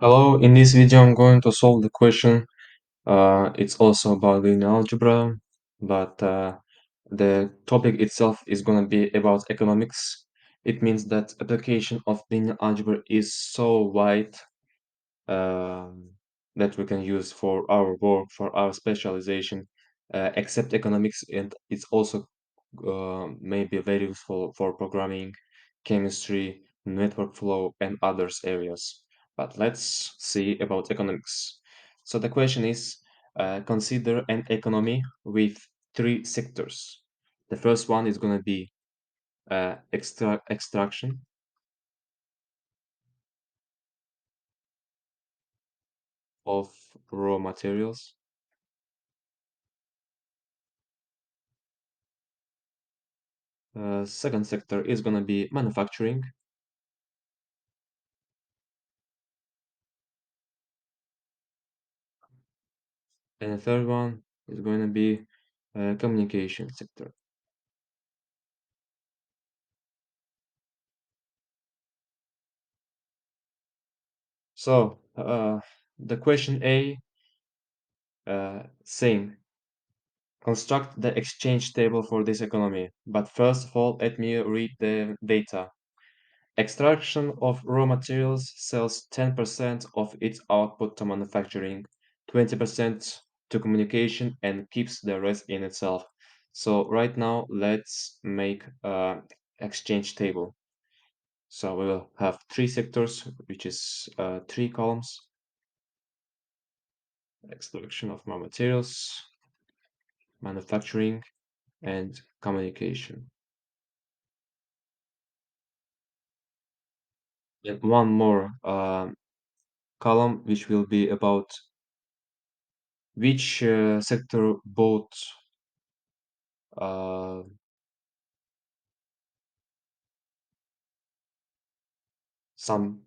Hello, in this video I'm going to solve the question. It's also about linear algebra, but the topic itself is going to be about economics. It means that application of linear algebra is so wide um, that we can use for our work, for our specialization, except economics, and it's also maybe very useful for programming, chemistry, network flow, and others areas. But let's see about economics. So the question is, consider an economy with three sectors. The first one is going to be extraction of raw materials. Second sector is going to be manufacturing. And the third one is going to be communication sector. So the question A saying construct the exchange table for this economy. But first of all, let me read the data. Extraction of raw materials sells 10% of its output to manufacturing, 20% to communication, and keeps the rest in itself. So right now, let's make exchange table. So we will have three sectors, which is three columns. Extraction of raw materials, manufacturing, and communication. And one more column, which will be about which sector bought uh, some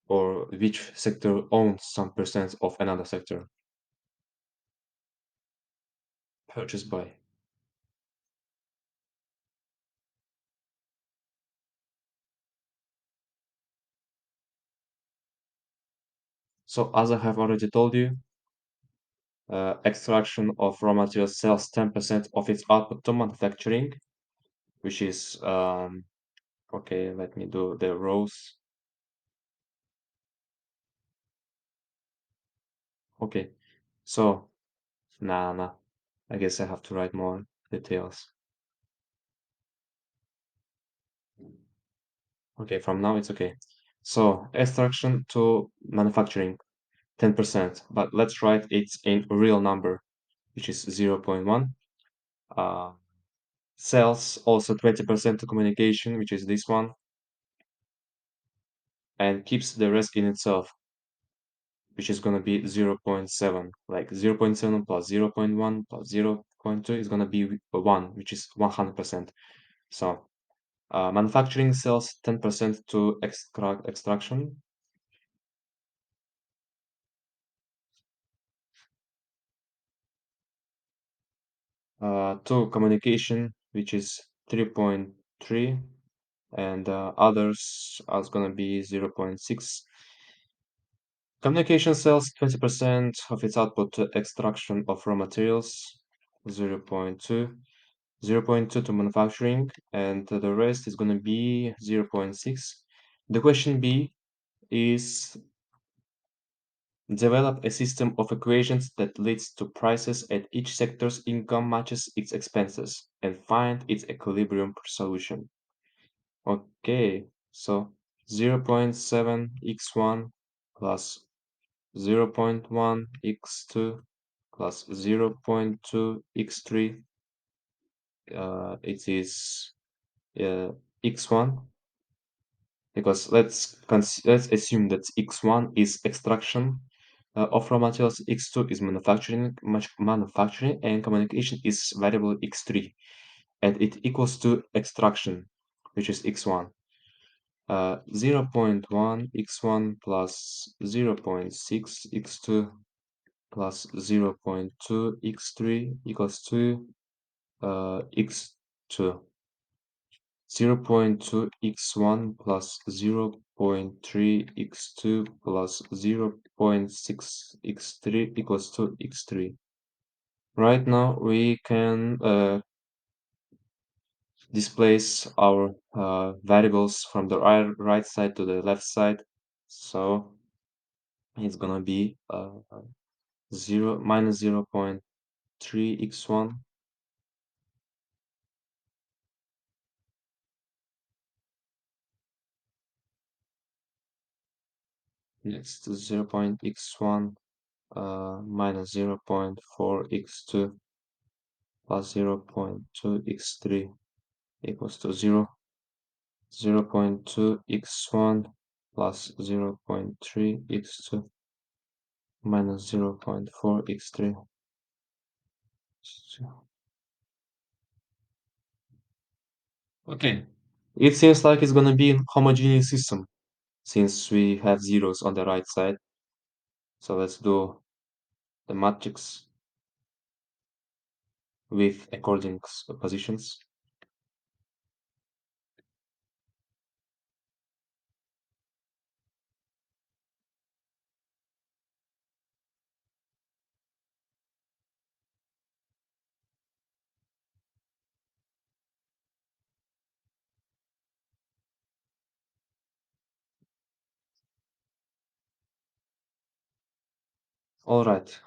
or which sector owns some percent of another sector purchased by. So as I have already told you, extraction of raw materials sells 10% of its output to manufacturing, which is okay, let me do the rows. Okay, so nah, I guess I have to write more details. Okay, from now it's okay. So extraction to manufacturing, 10%, but let's write it in real number, which is 0.1. Uh, Sales also 20% to communication, which is this one, and keeps the rest in itself, which is going to be 0.7. Like 0.7 plus 0.1 plus 0.2 is going to be 1, which is 100%. So manufacturing sells 10% to extraction, to communication, which is 3.3, and others are going to be 0.6. Communication sells 20% of its output to extraction of raw materials, 0.2, 0.2 to manufacturing, and the rest is going to be 0.6. The question B is develop a system of equations that leads to prices at each sector's income matches its expenses and find its equilibrium solution. Okay, so 0.7 x1 plus 0.1 x2 plus 0.2 x3, it is x1, because let's assume that x1 is extraction of raw materials, x2 is manufacturing, and communication is variable x3, and it equals to extraction, which is x1. 0.1 x1 plus 0.6 x2 plus 0.2 x3 equals to x2. 0.2 x1 plus 0.3 x2 plus 0.6 x3 equals to x3. Right now we can displace our variables from the right side to the left side. So it's gonna be 0 - 0.3 x1 next to 0.x1 minus 0.4 x2 plus 0.2 x3 equals to 0.2 x1 plus 0.3 x2 minus 0.4 x3. Okay, it seems like it's gonna be a homogeneous system since we have zeros on the right side. So let's do the matrix with according positions. All right.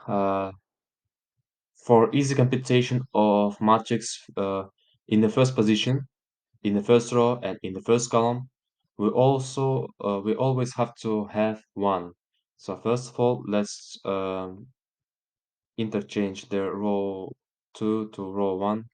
For easy computation of matrix in the first position, in the first row, and in the first column, we always have to have one. So first of all, let's interchange the row 2 to row 1.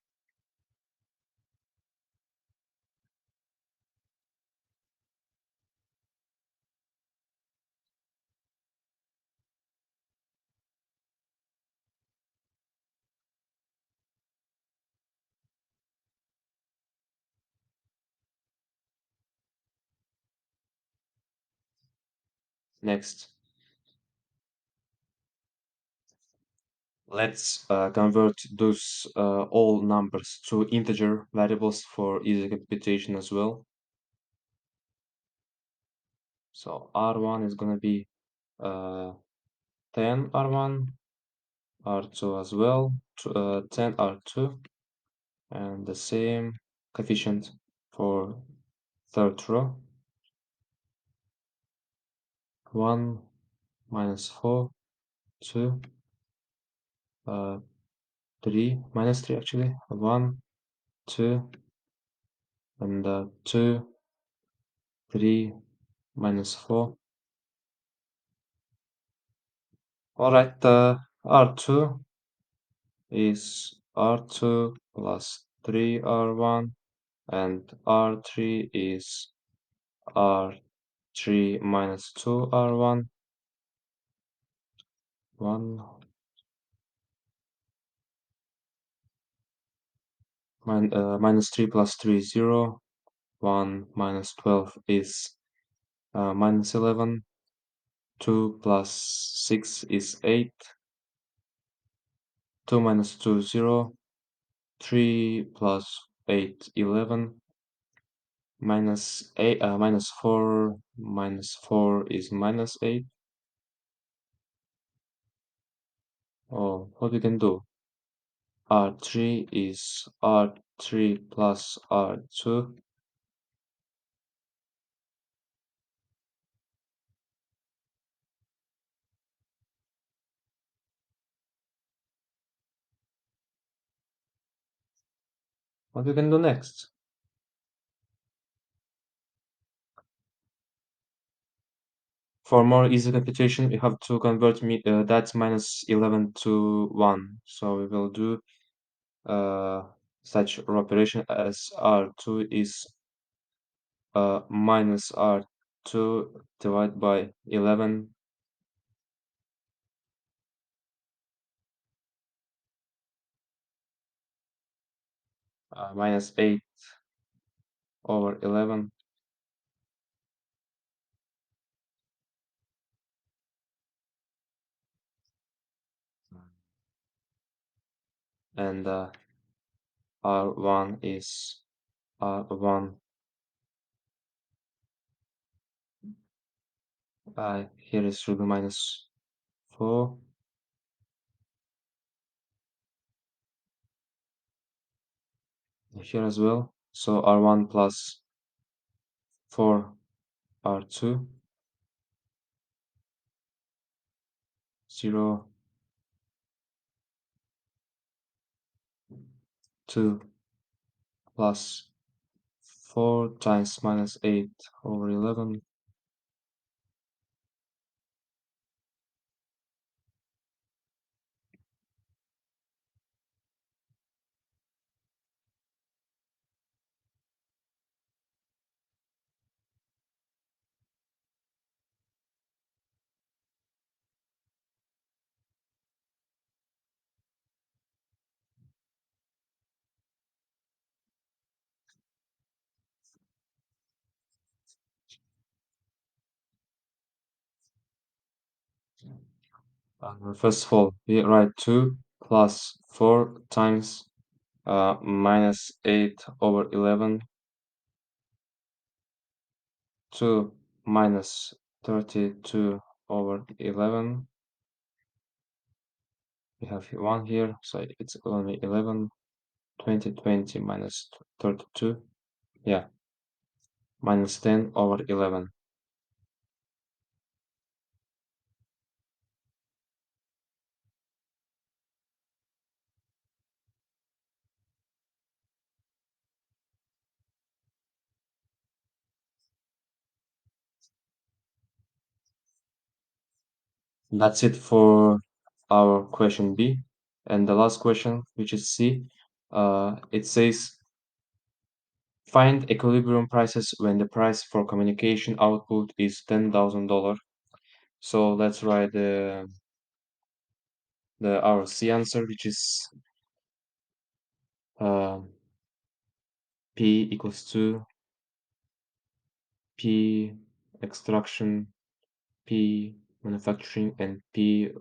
Next, let's convert those all numbers to integer variables for easy computation as well. So R1 is going to be 10 R1, R2 as well, 10 R2, and the same coefficient for third row. 1 minus 4, 2, 3, minus 3 actually, 1, 2, and 2, 3, minus 4. Alright, R2 is R2 plus 3R1, and R3 is R3 minus 2R1, 1 minus 3 plus 3 is 0, 1 minus 12 is minus 11, 2 plus 6 is 8, 2 minus 2 is 0, 3 plus 8, 11, minus 8, minus 4 minus 4 is minus 8. Oh, what we can do? R3 is R3 plus R2. What we can do next? For more easy computation, we have to convert that minus 11 to 1. So we will do such an operation as R2 is minus R2 divided by 11 minus 8 over 11. And R1 is 1. Here is should be minus 4. Here as well. So R1 plus 4 R2, 0, 2 plus 4 times minus 8 over 11. First of all, we write 2 plus 4 times minus 8 over 11, 2 minus 32 over 11. We have 1 here, so it's only 11. 20, 20 minus 32. Yeah, minus 10 over 11. That's it for our question B. And the last question, which is C, it says find equilibrium prices when the price for communication output is $10,000. So let's write the our C answer, which is uh, P equals to P extraction, P manufacturing, and P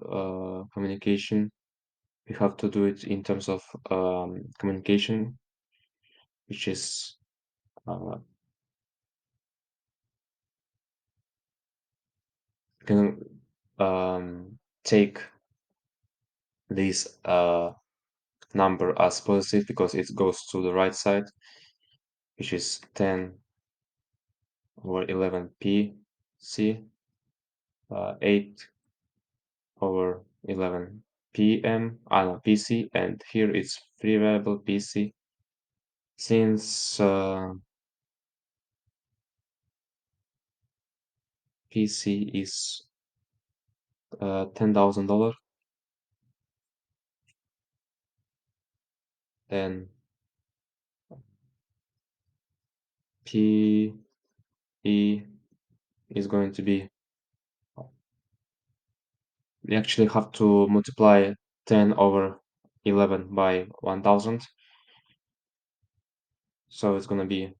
communication. We have to do it in terms of communication, which is uh, can take this number as positive because it goes to the right side, which is 10 over 11 p c, 8 over 11 pm, no, pc, and here it's free variable pc. Since pc is $10,000, then P E is going to be, we actually have to multiply 10 over 11 by 1000, so it's going to be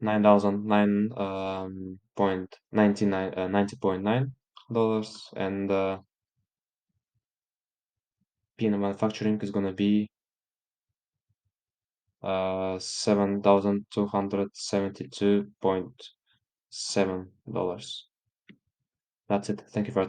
9,009 point 99 $90.9, and peanut manufacturing is going to be $7,272.7. That's it. Thank you for